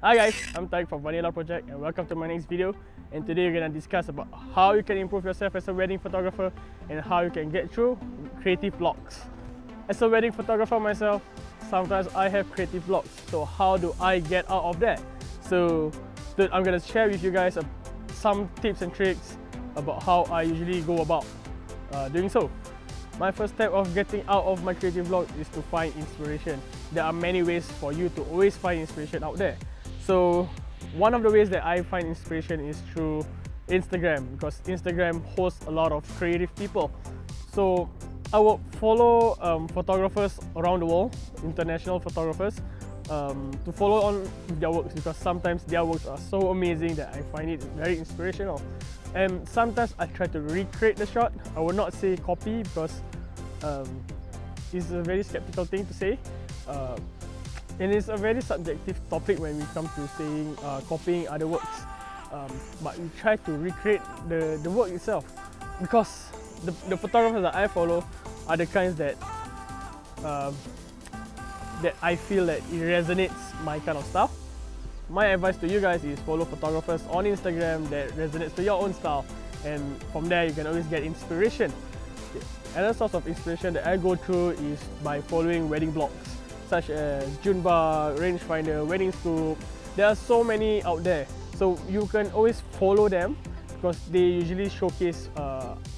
Hi guys, I'm Tarik from Vanilla Project and welcome to my next video. And today we're going to discuss about how you can improve yourself as a wedding photographer and how you can get through creative blocks. As a wedding photographer myself, sometimes I have creative blocks. So how do I get out of that? So I'm going to share with you guys some tips and tricks about how I usually go about doing so. My first step of getting out of my creative block is to find inspiration. There are many ways for you to always find inspiration out there. So one of the ways that I find inspiration is through Instagram, because Instagram hosts a lot of creative people. So I will follow photographers around the world, international photographers, to follow on their works, because sometimes their works are so amazing that I find it very inspirational. And sometimes I try to recreate the shot. I will not say copy, because it's a very skeptical thing to say. And it's a very subjective topic when we come to saying copying other works. But we try to recreate the work itself, because the photographers that I follow are the kinds that that I feel that it resonates my kind of stuff. My advice to you guys is follow photographers on Instagram that resonates to your own style, and from there you can always get inspiration. Another source of inspiration that I go through is by following wedding blogs such as Junba, Rangefinder, Wedding Scoop. There are so many out there, so you can always follow them because they usually showcase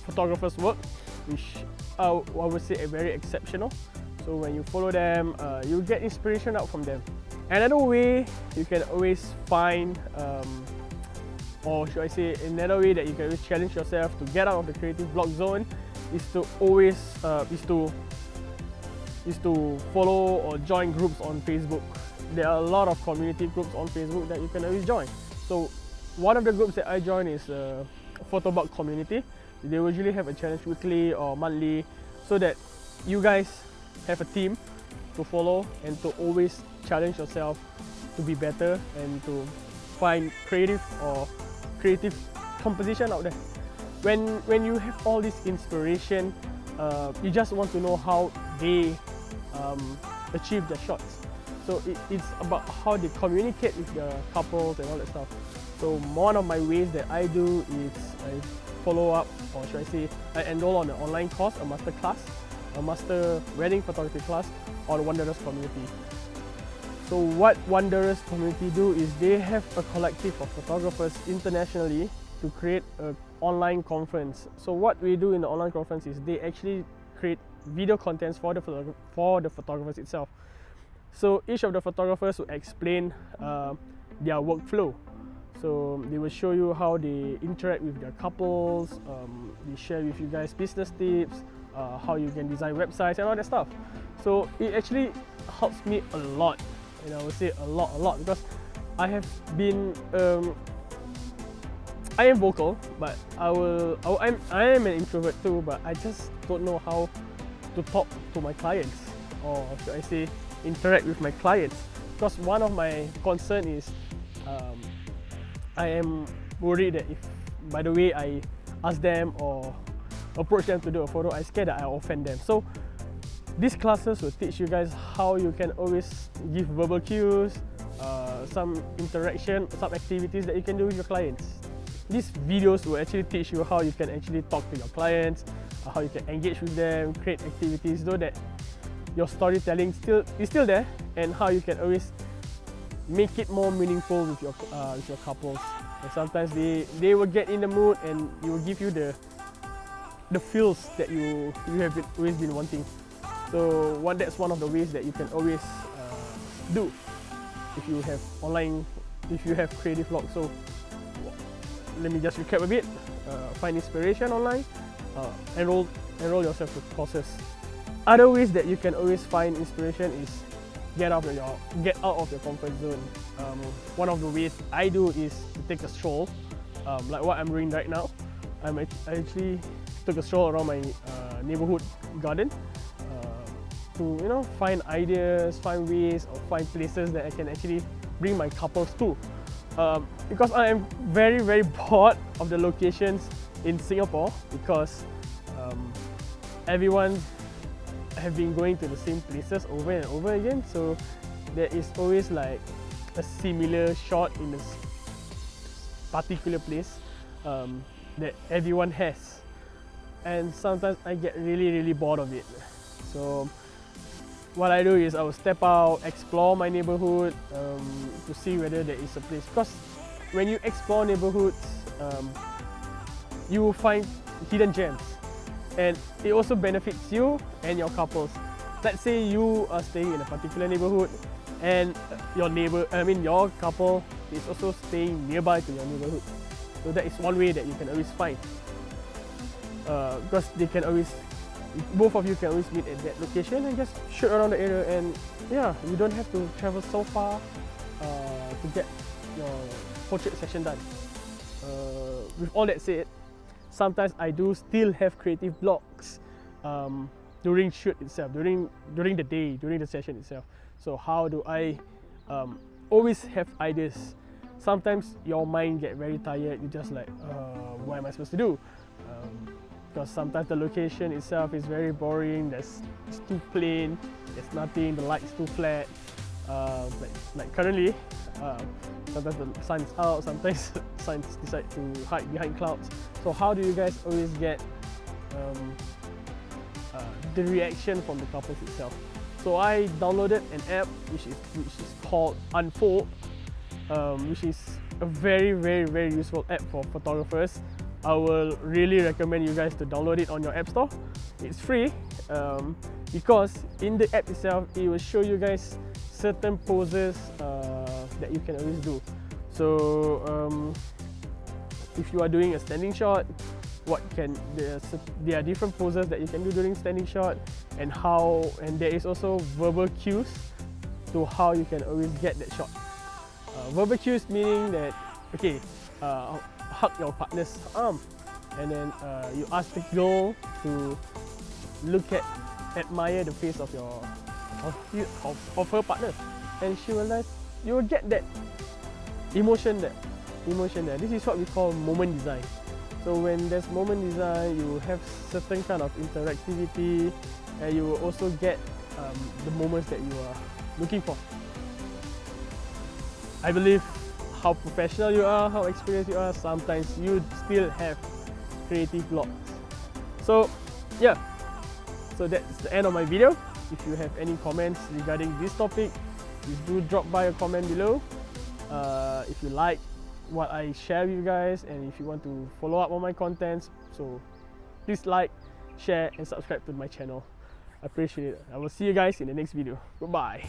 photographers' work, which I would say are very exceptional. So when you follow them, you get inspiration out from them. Another way you can always find, or should I say, another way that you can always challenge yourself to get out of the creative block zone is to always follow or join groups on Facebook. There are a lot of community groups on Facebook that you can always join. So one of the groups that I join is a Photobug community. They usually have a challenge weekly or monthly, so that you guys have a team to follow and to always challenge yourself to be better and to find creative composition out there. When you have all this inspiration, you just want to know how they achieve their shots. So it's about how they communicate with the couples and all that stuff. So one of my ways that I do is I follow up, or should I say, I enroll on an online course, a master class, a master wedding photography class on Wanderers Community. So what Wanderers Community do is they have a collective of photographers internationally to create an online conference. So what we do in the online conference is they actually create video contents for the photographers itself. So each of the photographers will explain their workflow. So they will show you how they interact with their couples, they share with you guys business tips, how you can design websites and all that stuff. So it actually helps me a lot, and I would say a lot, because I have been I am vocal, but I am an introvert too, but I just don't know how to talk to my clients, or should I say interact with my clients. Because one of my concern is I am worried that if by the way I ask them or approach them to do a photo, I'm scared that I offend them. So these classes will teach you guys how you can always give verbal cues, some interaction, some activities that you can do with your clients. These videos will actually teach you how you can actually talk to your clients, how you can engage with them, create activities so that your storytelling is still there, and how you can always make it more meaningful with your couples. And sometimes they will get in the mood and it will give you the feels that you have always been wanting. So that's one of the ways that you can always do if you have creative blocks. So let me just recap a bit. Find inspiration online, enroll yourself to courses. Other ways that you can always find inspiration is get out of your comfort zone. One of the ways I do is to take a stroll, like what I'm doing right now. I actually took a stroll around my neighborhood garden to find ideas, find ways, or find places that I can actually bring my couples to. Because I am very bored of the locations in Singapore, because everyone have been going to the same places over and over again. So there is always like a similar shot in a particular place that everyone has, and sometimes I get really bored of it. So what I do is I will step out, explore my neighborhood to see whether there is a place. Because when you explore neighborhoods, you will find hidden gems, and it also benefits you and your couples. Let's say you are staying in a particular neighborhood, and your couple is also staying nearby to your neighborhood. So that is one way that you can always find, because they can always, both of you can always meet at that location and just shoot around the area, and yeah, you don't have to travel so far to get your portrait session done. With all that said, sometimes I do still have creative blocks during shoot itself, during the day, during the session itself. So how do I always have ideas? Sometimes your mind get very tired, you just like, what am I supposed to do? Because sometimes the location itself is very boring, it's too plain, there's nothing, the light is too flat. Like currently, sometimes the sun is out, sometimes the sun decide to hide behind clouds. So how do you guys always get the reaction from the couples itself? So I downloaded an app which is called Unfold, which is a very useful app for photographers. I will really recommend you guys to download it on your app store. It's free because in the app itself, it will show you guys certain poses that you can always do. So if you are doing a standing shot, there are different poses that you can do during standing shot, and there is also verbal cues to how you can always get that shot. Verbal cues meaning that, okay, hug your partner's arm, and then you ask the girl to admire the face of her partner, and she will you will get that emotion there. This is what we call moment design. So when there's moment design, you have certain kind of interactivity, and you will also get the moments that you are looking for. I believe how professional you are, how experienced you are, sometimes you still have creative blocks. So yeah, so that's the end of my video. If you have any comments regarding this topic, please do drop by a comment below. If you like what I share with you guys, and if you want to follow up on my contents, so please like, share and subscribe to my channel. I appreciate it. I will see you guys in the next video. Goodbye.